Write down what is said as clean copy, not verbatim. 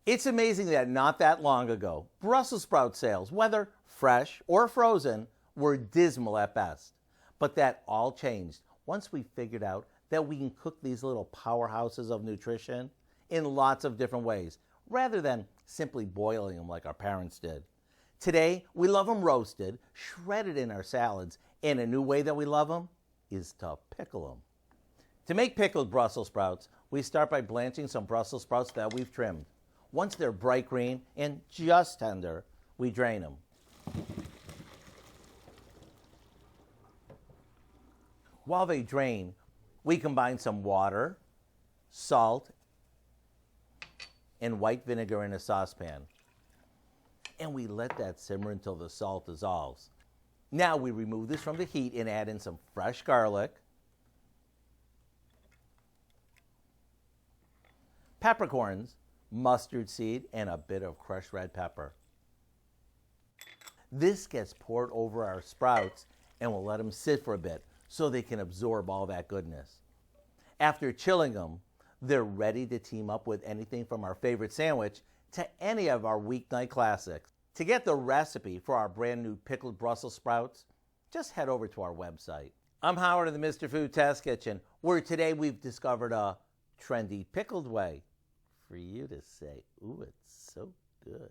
It's amazing that not that long ago, Brussels sprout sales, whether fresh or frozen, were dismal at best. But that all changed once we figured out that we can cook these little powerhouses of nutrition in lots of different ways, rather than simply boiling them like our parents did. Today, we love them roasted, shredded in our salads, and a new way that we love them is to pickle them. To make pickled Brussels sprouts, we start by blanching some Brussels sprouts that we've trimmed. Once they're bright green and just tender, we drain them. While they drain, we combine some water, salt, and white vinegar in a saucepan. And we let that simmer until the salt dissolves. Now we remove this from the heat and add in some fresh garlic, peppercorns, mustard seed, and a bit of crushed red pepper. This gets poured over our sprouts and we'll let them sit for a bit so they can absorb all that goodness. After chilling them, they're ready to team up with anything from our favorite sandwich to any of our weeknight classics. To get the recipe for our brand new pickled Brussels sprouts, just head over to our website. I'm Howard of the Mr. Food Test Kitchen, where today we've discovered a trendy pickled way for you to say, ooh, it's so good.